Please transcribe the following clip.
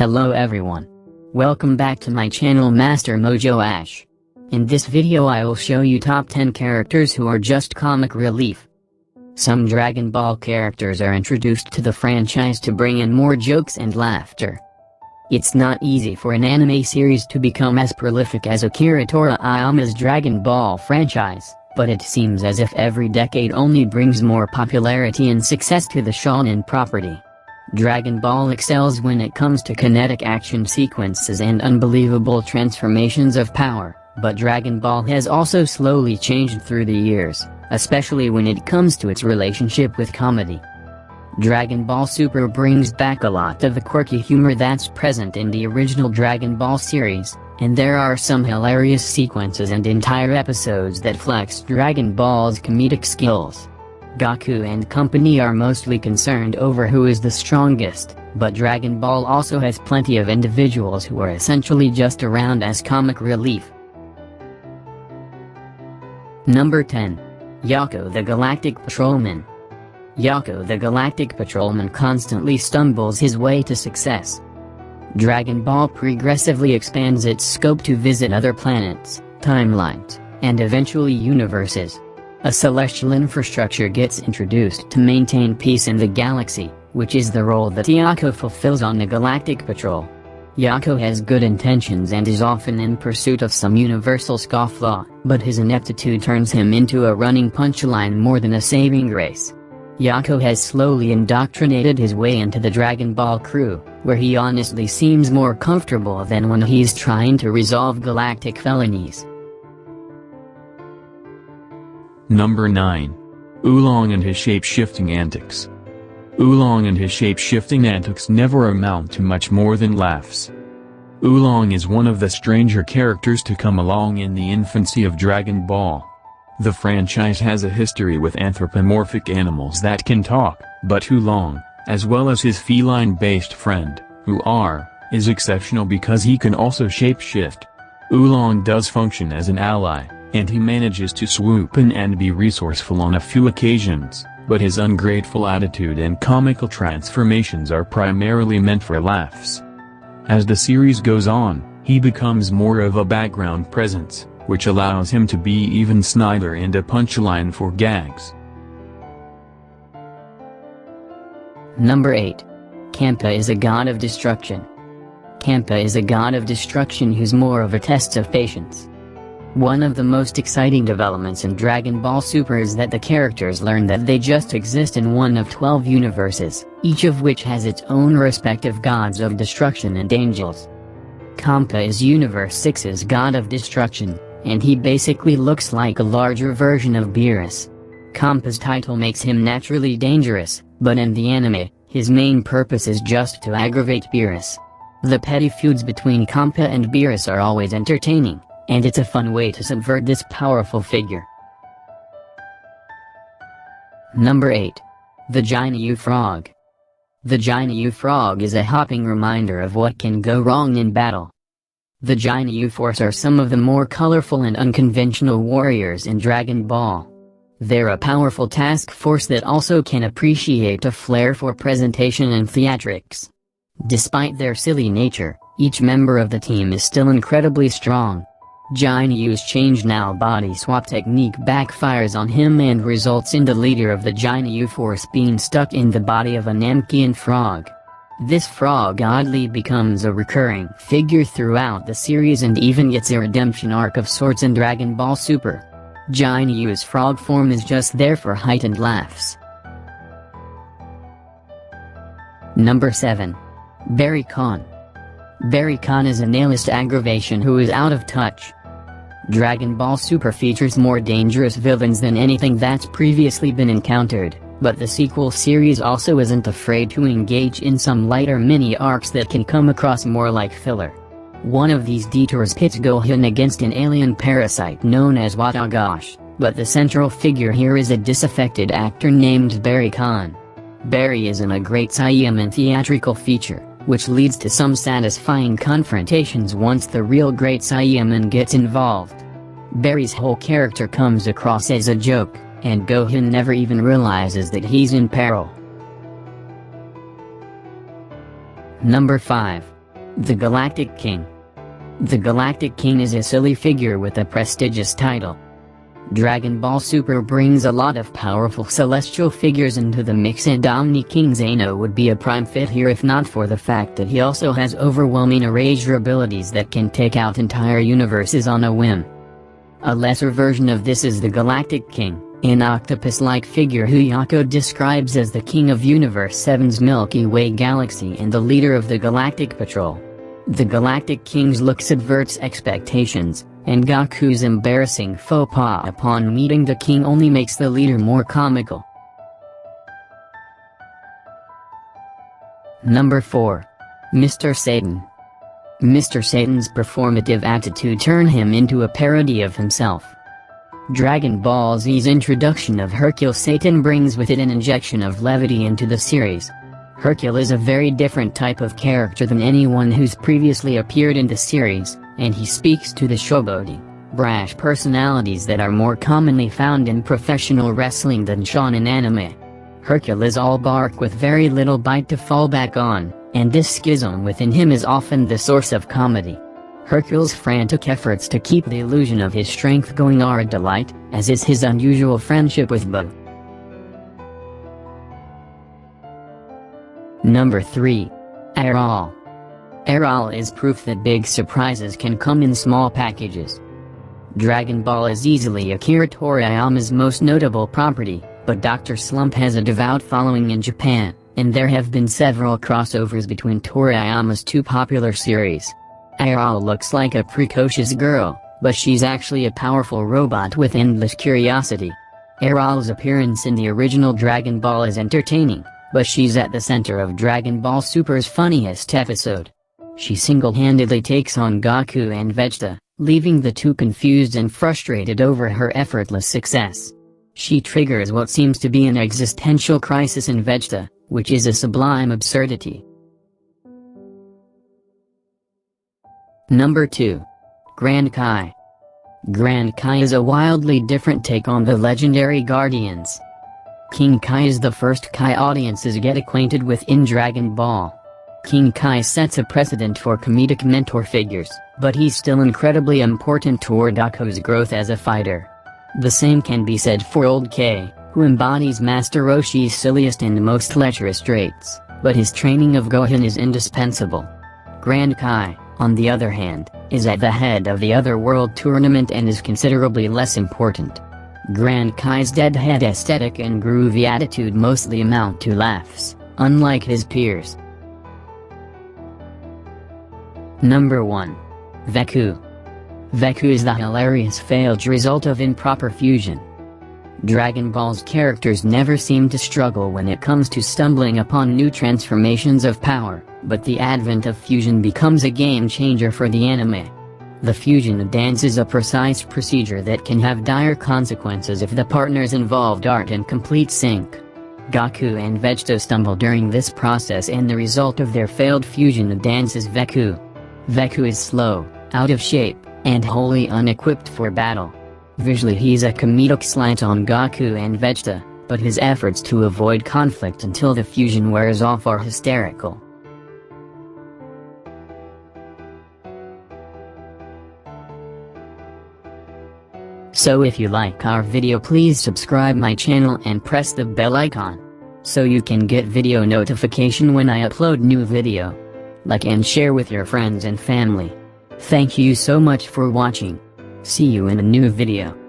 Hello everyone. Welcome back to my channel Master Mojo Ash. In this video I will show you top 10 characters who are just comic relief. Some Dragon Ball characters are introduced to the franchise to bring in more jokes and laughter. It's not easy for an anime series to become as prolific as Akira Toriyama's Dragon Ball franchise, but it seems as if every decade only brings more popularity and success to the shonen property. Dragon Ball excels when it comes to kinetic action sequences and unbelievable transformations of power, but Dragon Ball has also slowly changed through the years, especially when it comes to its relationship with comedy. Dragon Ball Super brings back a lot of the quirky humor that's present in the original Dragon Ball series, and there are some hilarious sequences and entire episodes that flex Dragon Ball's comedic skills. Goku and company are mostly concerned over who is the strongest, but Dragon Ball also has plenty of individuals who are essentially just around as comic relief. Number 10. Jaco the Galactic Patrolman. Jaco the Galactic Patrolman constantly stumbles his way to success. Dragon Ball progressively expands its scope to visit other planets, timelines, and eventually universes. A celestial infrastructure gets introduced to maintain peace in the galaxy, which is the role that Jaco fulfills on the Galactic Patrol. Jaco has good intentions and is often in pursuit of some universal scofflaw, but his ineptitude turns him into a running punchline more than a saving grace. Jaco has slowly indoctrinated his way into the Dragon Ball crew, where he honestly seems more comfortable than when he's trying to resolve galactic felonies. Number 9. Oolong and his shape-shifting antics. Oolong and his shape-shifting antics never amount to much more than laughs. Oolong is one of the stranger characters to come along in the infancy of Dragon Ball. The franchise has a history with anthropomorphic animals that can talk, but Oolong, as well as his feline-based friend, is exceptional because he can also shape-shift. Oolong does function as an ally, and he manages to swoop in and be resourceful on a few occasions, but his ungrateful attitude and comical transformations are primarily meant for laughs. As the series goes on, he becomes more of a background presence, which allows him to be even snidder and a punchline for gags. Number 8. Champa is a god of destruction. Champa is a god of destruction who's more of a test of patience. One of the most exciting developments in Dragon Ball Super is that the characters learn that they just exist in one of 12 universes, each of which has its own respective gods of destruction and angels. Champa is Universe 6's god of destruction, and he basically looks like a larger version of Beerus. Champa's title makes him naturally dangerous, but in the anime, his main purpose is just to aggravate Beerus. The petty feuds between Champa and Beerus are always entertaining, and it's a fun way to subvert this powerful figure. Number 8. The Ginyu Frog. The Ginyu Frog is a hopping reminder of what can go wrong in battle. The Ginyu Force are some of the more colorful and unconventional warriors in Dragon Ball. They're a powerful task force that also can appreciate a flair for presentation and theatrics. Despite their silly nature, each member of the team is still incredibly strong. Ginyu's change now body swap technique backfires on him and results in the leader of the Ginyu Force being stuck in the body of a Namekian frog. This frog oddly becomes a recurring figure throughout the series and even gets a redemption arc of sorts in Dragon Ball Super. Ginyu's frog form is just there for heightened laughs. Number 7. Kahn. Kahn is a nihilist aggravation who is out of touch. Dragon Ball Super features more dangerous villains than anything that's previously been encountered, but the sequel series also isn't afraid to engage in some lighter mini-arcs that can come across more like filler. One of these detours pits Gohan against an alien parasite known as Watagash, but the central figure here is a disaffected actor named Kahn. Barry isn't a great Saiyaman theatrical feature, which leads to some satisfying confrontations once the real Great Saiyaman gets involved. Barry's whole character comes across as a joke, and Gohan never even realizes that he's in peril. Number 5. The Galactic King. The Galactic King is a silly figure with a prestigious title. Dragon Ball Super brings a lot of powerful celestial figures into the mix, and Omni King Zeno would be a prime fit here if not for the fact that he also has overwhelming erasure abilities that can take out entire universes on a whim. A lesser version of this is the Galactic King, an octopus-like figure who Jaco describes as the King of Universe 7's Milky Way galaxy and the leader of the Galactic Patrol. The Galactic King's look subverts expectations, and Goku's embarrassing faux pas upon meeting the king only makes the leader more comical. Number 4. Mr. Satan. Mr. Satan's performative attitude turned him into a parody of himself. Dragon Ball Z's introduction of Hercule Satan brings with it an injection of levity into the series. Hercule is a very different type of character than anyone who's previously appeared in the series, and he speaks to the showboating, brash personalities that are more commonly found in professional wrestling than shonen anime. Hercule is all bark with very little bite to fall back on, and this schism within him is often the source of comedy. Hercule's frantic efforts to keep the illusion of his strength going are a delight, as is his unusual friendship with Bo. Number 3. Arale. Arale is proof that big surprises can come in small packages. Dragon Ball is easily Akira Toriyama's most notable property, but Dr. Slump has a devout following in Japan, and there have been several crossovers between Toriyama's two popular series. Arale looks like a precocious girl, but she's actually a powerful robot with endless curiosity. Arale's appearance in the original Dragon Ball is entertaining, but she's at the center of Dragon Ball Super's funniest episode. She single-handedly takes on Goku and Vegeta, leaving the two confused and frustrated over her effortless success. She triggers what seems to be an existential crisis in Vegeta, which is a sublime absurdity. Number 2. Grand Kai. Grand Kai is a wildly different take on the legendary Guardians. King Kai is the first Kai audiences get acquainted with in Dragon Ball. King Kai sets a precedent for comedic mentor figures, but he's still incredibly important toward Goku's growth as a fighter. The same can be said for Old K, who embodies Master Roshi's silliest and most lecherous traits, but his training of Gohan is indispensable. Grand Kai, on the other hand, is at the head of the Otherworld tournament and is considerably less important. Grand Kai's deadhead aesthetic and groovy attitude mostly amount to laughs, unlike his peers. Number 1. Veku. Veku is the hilarious failed result of improper fusion. Dragon Ball's characters never seem to struggle when it comes to stumbling upon new transformations of power, but the advent of fusion becomes a game changer for the anime. The fusion dance is a precise procedure that can have dire consequences if the partners involved aren't in complete sync. Goku and Vegeta stumble during this process, and the result of their failed fusion dance is Veku. Veku is slow, out of shape, and wholly unequipped for battle. Visually he's a comedic slant on Goku and Vegeta, but his efforts to avoid conflict until the fusion wears off are hysterical. So if you like our video, please subscribe my channel and press the bell icon, so you can get video notification when I upload new video. Like and share with your friends and family. Thank you so much for watching. See you in a new video.